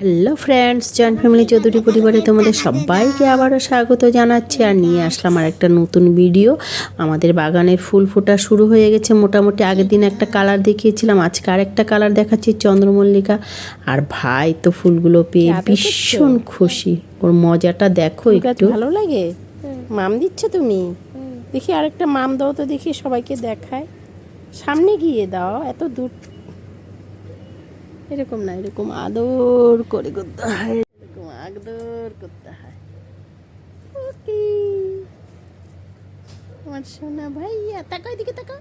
Hello friends, joint family Chowdhury পরিবারে তোমাদের সবাইকে আবারও স্বাগত জানাচ্ছি। আর নিয়ে আসলাম আর একটা নতুন ভিডিও। আমাদের বাগানের ফুল ফোটা শুরু হয়ে গেছে মোটামুটি। আগের দিন একটা কালার দেখিয়েছিলাম, আজকে আরেকটা কালার দেখাচ্ছি, চন্দ্রমল্লিকা। আর ভাই তো ফুলগুলো পেয়ে ভীষণ খুশি, ওর মজাটা দেখো একটু। ভালো লাগে মাম দিচ্ছ তুমি? দেখি আরেকটা মাম দাও তো, দেখি সবাইকে দেখায়। সামনে গিয়ে দাও, এত দূর এরকম না, এরকম আদর করে করতে হয়, এরকম আদর করতে হয়। ওকে আমার সোনা ভাইয়া, তাকাও এদিকে, তাকাও,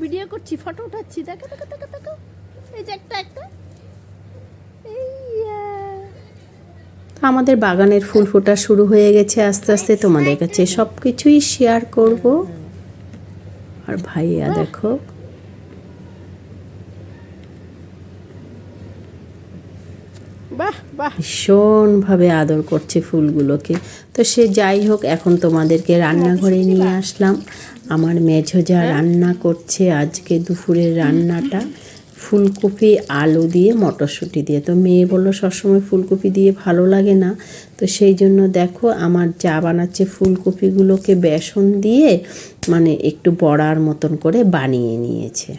ভিডিও করছি, ফটো উঠাচ্ছি, দেখো দেখো দেখো দেখো, এই যে একটা একটা আমাদের বাগানের ফুল ফোটা শুরু হয়ে গেছে আস্তে আস্তে। তোমাদের কাছে সব কিছুই শেয়ার করব। আর ভাইয়া দেখো ভীষণভাবে আদর করছে ফুলগুলোকে। তো সে যাই হোক, এখন তোমাদেরকে রান্নাঘরে নিয়ে আসলাম। আমার মেঝো যা রান্না করছে আজকে দুপুরের রান্নাটা ফুলকপি আলু দিয়ে মটরশুঁটি দিয়ে। তো মেয়ে বললো সবসময় ফুলকপি দিয়ে ভালো লাগে না, তো সেই জন্য দেখো আমার যা বানাচ্ছে ফুলকপিগুলোকে বেসন দিয়ে মানে একটু বড়ার মতন করে বানিয়ে নিয়েছে।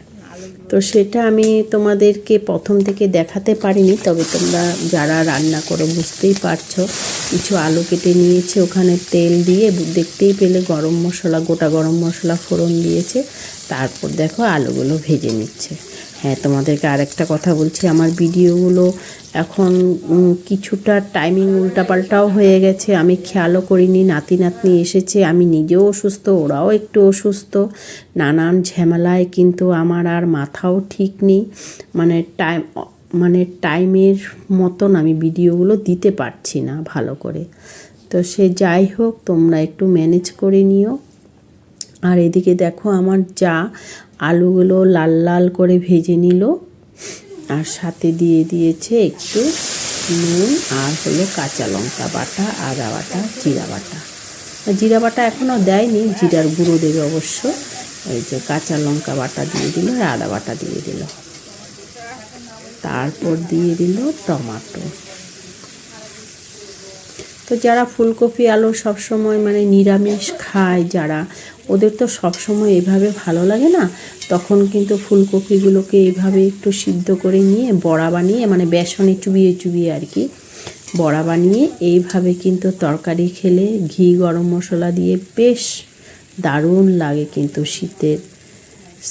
তো সেটা আমি তোমাদেরকে প্রথম থেকে দেখাতে পারিনি, তবে তোমরা যারা রান্না করো বুঝতেই পারছো। কিছু আলু কেটে নিয়েছে, ওখানে তেল দিয়ে দেখতেই পেলে গরম মশলা, গোটা গরম মশলা ফোড়ন দিয়েছে। তারপর দেখো আলুগুলো ভেজে নিচ্ছে। হ্যাঁ, তোমাদেরকে আরেকটা কথা বলছি, আমার ভিডিওগুলো এখন কিছুটা টাইমিং উল্টাপাল্টাও হয়ে গেছে। আমি খেয়ালও করিনি, নাতি নাতনি এসেছে, আমি নিজেও অসুস্থ, ওরাও একটু অসুস্থ, নানান ঝামেলায় কিন্তু আমার আর মাথাও ঠিক নেই। মানে টাইমের মতন আমি ভিডিওগুলো দিতে পারছি না ভালো করে। তো সে যাই হোক, তোমরা একটু ম্যানেজ করে নিও। আর এদিকে দেখো আমার যা আলুগুলো লাল লাল করে ভেজে নিল, আর সাথে দিয়ে দিয়েছে একটু নুন, আর হলো কাঁচা লঙ্কা বাটা, আদা বাটা, জিরা বাটা। জিরা বাটা এখনও দেয়নি, জিরার গুঁড়ো দেবে অবশ্য। এই যে কাঁচা লঙ্কা বাটা দিয়ে দিল, আর আদা বাটা দিয়ে দিল, তারপর দিয়ে দিল টমেটো। তো যারা ফুলকপি আলু সবসময় মানে নিরামিষ খায় যারা, ওদের তো সবসময় এভাবে ভালো লাগে না। তখন কিন্তু ফুলকপিগুলোকে এইভাবে একটু সিদ্ধ করে নিয়ে বড়া বানিয়ে, মানে বেসনে চুবিয়ে চুবিয়ে আর কি বড়া বানিয়ে, এইভাবে কিন্তু তরকারি খেলে ঘি গরম মশলা দিয়ে বেশ দারুণ লাগে কিন্তু শীতের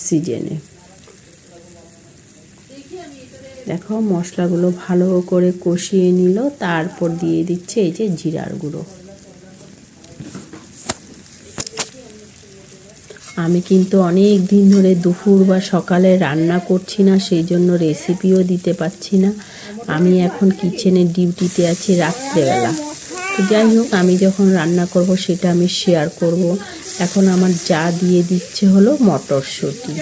সিজনে। দেখো মশলাগুলো ভালো করে কষিয়ে নিল, তারপর দিয়ে দিচ্ছে এই যে জিরার গুঁড়ো। আমি কিন্তু অনেক দিন ধরে দুপুর বা সকালে রান্না করছি না, সেই জন্য রেসিপিও দিতে পারছি না। আমি এখন কিচেনের ডিউটিতে আছি রাত্রেবেলা। তো যাই হোক, আমি যখন রান্না করব সেটা আমি শেয়ার করব। এখন আমার যা দিয়ে দিচ্ছে হলো মটরশুঁটি।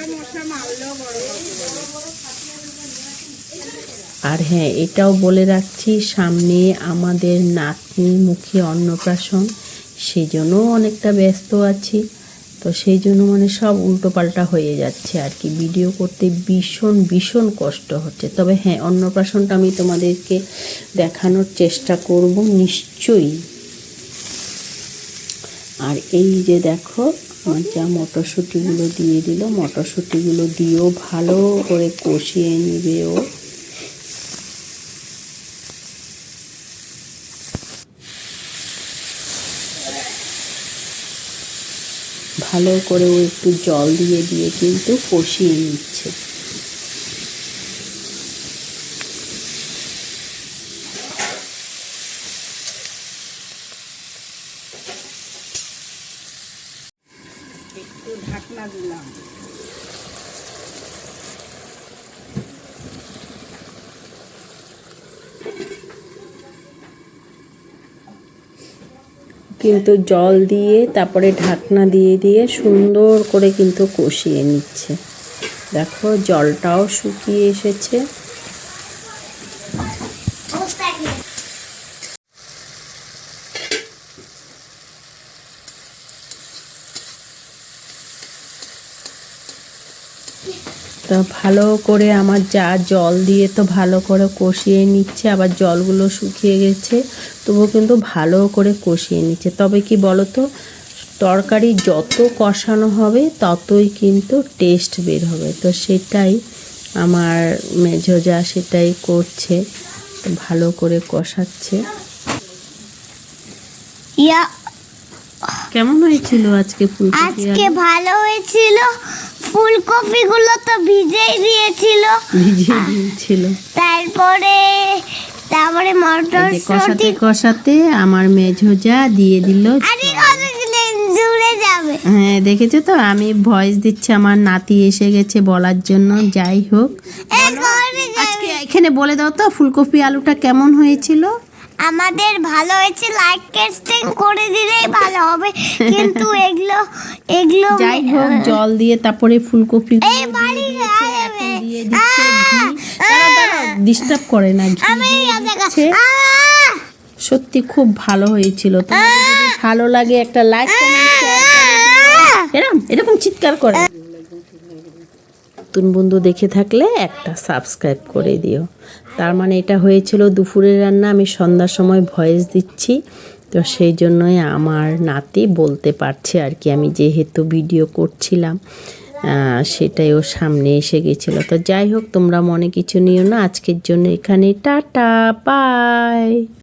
আর হ্যাঁ, এটাও বলে রাখছি, সামনে আমাদের নাতনির মুখে অন্নপ্রাশন, সেই জন্য অনেকটা ব্যস্ত আছি। তো সেই জন্য মানে সব উল্টোপাল্টা হয়ে যাচ্ছে আর কি, ভিডিও করতে ভীষণ ভীষণ কষ্ট হচ্ছে। তবে হ্যাঁ, অন্নপ্রাশনটা আমি তোমাদেরকে দেখানোর চেষ্টা করব নিশ্চয়ই। আর এই যে দেখো আমার যা মটরশুঁটিগুলো দিয়ে দিল, মটরশুঁটিগুলো দিয়েও ভালো করে কষিয়ে নিবে ও। ভালো করে ও একটু জল দিয়ে দিয়ে কিন্তু কষিয়ে নিচ্ছে। একটু ঢাকনা দিলাম। কিন্তু জল দিয়ে তারপরে ঢাকনা দিয়ে দিয়ে সুন্দর করে কিন্তু কষিয়ে নিচ্ছে। দেখো জলটাও শুকিয়ে এসেছে। তো তো ভালো করে আমার যা জল দিয়ে তো ভালো করে কষিয়ে নিচ্ছে, আবার জলগুলো শুকিয়ে গেছে তবুও কিন্তু ভালো করে কষিয়ে নিচ্ছে। তবে কি বলো তো, তরকারি যত কষানো হবে ততই কিন্তু টেস্ট বের হবে। তো সেটাই আমার মেঝো যা সেটাই করছে, তো ভালো করে কষাচ্ছে। ইয়া কেমন হয়েছিল আজকে ফুলকপি? আজকে ভালো হয়েছিল। ফুলকপিগুলো তো ভিজেই দিয়েছিল, ভিজিয়ে দিয়েছিল। তারপরে তারপরে এই যে মটরশুঁটি কষাতে কষাতে আমার মেঝো যা দিয়ে দিল। আরে কতগুলো জুড়ে যাবে। হ্যাঁ দেখেছো তো, আমি ভয়েস দিচ্ছি, আমার নাতি এসে গেছে বলার জন্য। যাই হোক, আজকে এখানে বলে দাও তো ফুলকপি আলুটা কেমন হয়েছিল? আমাদের ভালো হয়েছে, লাইক টেস্টিং করে দিলেই ভালো হবে, কিন্তু এগুলো এগুলো যাই হোক, জল দিয়ে তারপরে ফুলকপি এই বাড়ি দিয়ে দিচ্ছে ঘি। ডিস্টার্ব করে না, ঘি আমি দিয়ে দিচ্ছে। সত্যি খুব ভালো হয়েছিল। তোমাদের যদি ভালো লাগে একটা লাইক কমেন্ট শেয়ার করে দিও। এরকম চিৎকার করে নতুন বন্ধু দেখে থাকলে একটা সাবস্ক্রাইব করে দিও। তার মানে এটা হয়েছিল দুপুরের রান্না। আমি সন্ধ্যার সময় ভয়েস দিচ্ছি, তো সেই জন্যই আমার নাতি বলতে পারছে আর কি, আমি যেহেতু ভিডিও করছিলাম সেটাই ওর সামনে এসে গেছিলো। তো যাই হোক, তোমরা মনে কিছু নিও না, আজকের জন্য এখানে টাটা বাই।